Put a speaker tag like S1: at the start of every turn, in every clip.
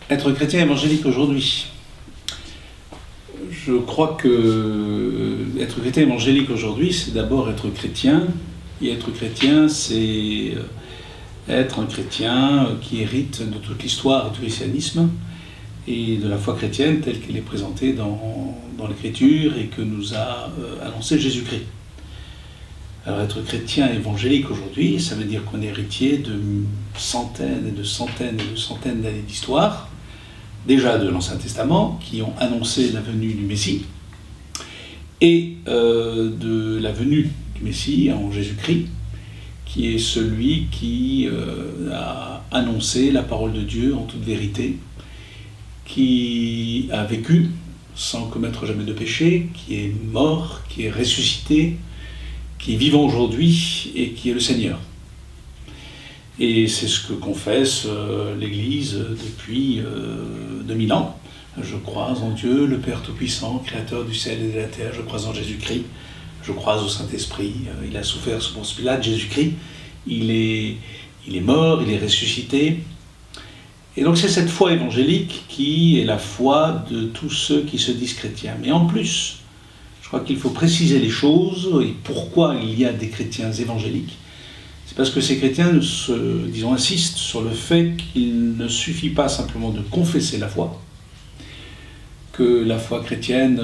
S1: Être chrétien évangélique aujourd'hui. Je crois que être chrétien évangélique aujourd'hui, c'est d'abord être chrétien. Et être chrétien, c'est être un chrétien qui hérite de toute l'histoire du christianisme et de la foi chrétienne telle qu'elle est présentée dans l'Écriture et que nous a annoncé Jésus-Christ. Alors être chrétien évangélique aujourd'hui, ça veut dire qu'on est héritier de centaines et de centaines et de centaines d'années d'histoire, déjà de l'Ancien Testament, qui ont annoncé la venue du Messie, et de la venue du Messie en Jésus-Christ, qui est celui qui a annoncé la parole de Dieu en toute vérité, qui a vécu sans commettre jamais de péché, qui est mort, qui est ressuscité, qui est vivant aujourd'hui et qui est le Seigneur. Et c'est ce que confesse l'Église depuis 2000 ans. Je crois en Dieu, le Père Tout-Puissant, Créateur du ciel et de la terre. Je crois en Jésus-Christ. Je crois au Saint-Esprit. Il a souffert sous Ponce Pilate, Jésus-Christ. Il est mort, il est ressuscité. Et donc c'est cette foi évangélique qui est la foi de tous ceux qui se disent chrétiens. Mais en plus, je crois qu'il faut préciser les choses et pourquoi il y a des chrétiens évangéliques. C'est parce que ces chrétiens, insistent sur le fait qu'il ne suffit pas simplement de confesser la foi, que la foi chrétienne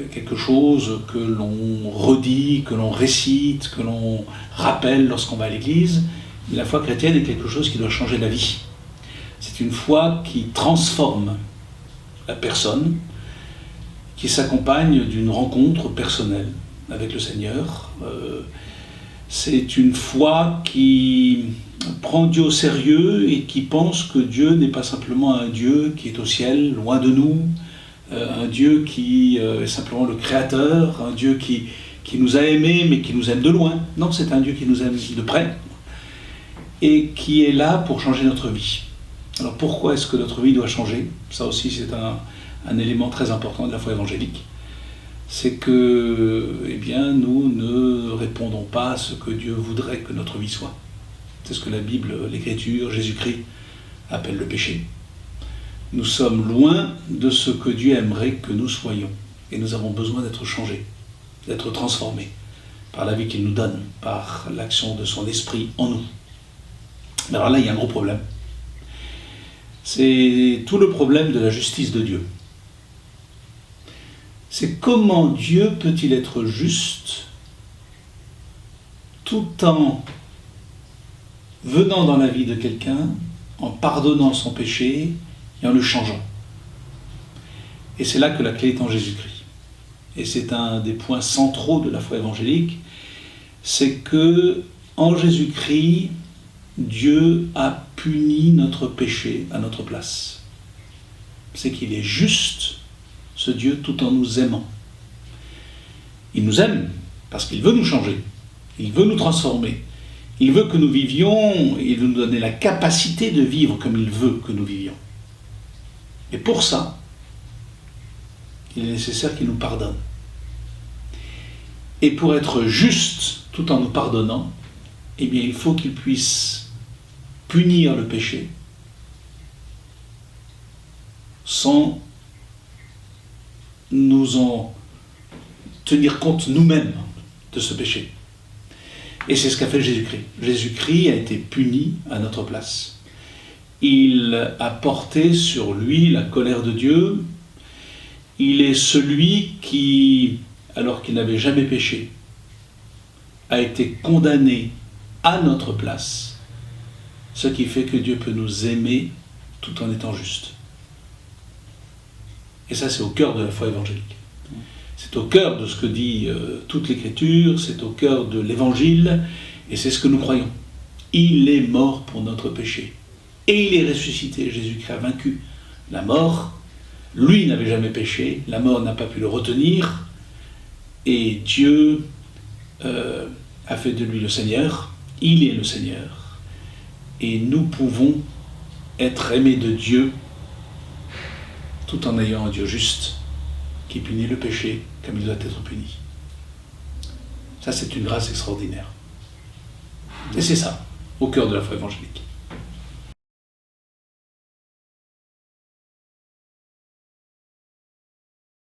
S1: est quelque chose que l'on redit, que l'on récite, que l'on rappelle lorsqu'on va à l'église, mais la foi chrétienne est quelque chose qui doit changer la vie. C'est une foi qui transforme la personne, qui s'accompagne d'une rencontre personnelle avec le Seigneur. C'est une foi qui prend Dieu au sérieux et qui pense que Dieu n'est pas simplement un Dieu qui est au ciel, loin de nous, un Dieu qui est simplement le Créateur, un Dieu qui nous a aimés mais qui nous aime de loin. Non, c'est un Dieu qui nous aime de près et qui est là pour changer notre vie. Alors pourquoi est-ce que notre vie doit changer ? Ça aussi c'est un élément très important de la foi évangélique. C'est que nous ne répondons pas à ce que Dieu voudrait que notre vie soit. C'est ce que la Bible, l'Écriture, Jésus-Christ appelle le péché. Nous sommes loin de ce que Dieu aimerait que nous soyons. Et nous avons besoin d'être changés, d'être transformés par la vie qu'il nous donne, par l'action de son esprit en nous. Mais alors là, il y a un gros problème. C'est tout le problème de la justice de Dieu. C'est comment Dieu peut-il être juste tout en venant dans la vie de quelqu'un, en pardonnant son péché et en le changeant. Et c'est là que la clé est en Jésus-Christ. Et c'est un des points centraux de la foi évangélique, c'est que en Jésus-Christ, Dieu a puni notre péché à notre place. C'est qu'il est juste, ce Dieu, tout en nous aimant. Il nous aime parce qu'il veut nous changer, il veut nous transformer, il veut que nous vivions, il veut nous donner la capacité de vivre comme il veut que nous vivions. Et pour ça, il est nécessaire qu'il nous pardonne. Et pour être juste tout en nous pardonnant, il faut qu'il puisse punir le péché sans nous en tenir compte nous-mêmes de ce péché. Et c'est ce qu'a fait Jésus-Christ. Jésus-Christ a été puni à notre place. Il a porté sur lui la colère de Dieu. Il est celui qui, alors qu'il n'avait jamais péché, a été condamné à notre place, ce qui fait que Dieu peut nous aimer tout en étant juste. Et ça, c'est au cœur de la foi évangélique. C'est au cœur de ce que dit toute l'Écriture, c'est au cœur de l'Évangile, et c'est ce que nous croyons. Il est mort pour notre péché. Et il est ressuscité. Jésus-Christ a vaincu la mort. Lui n'avait jamais péché, la mort n'a pas pu le retenir, et Dieu a fait de lui le Seigneur. Il est le Seigneur. Et nous pouvons être aimés de Dieu tout en ayant un Dieu juste qui punit le péché comme il doit être puni. Ça, c'est une grâce extraordinaire. Et c'est ça, au cœur de la foi évangélique.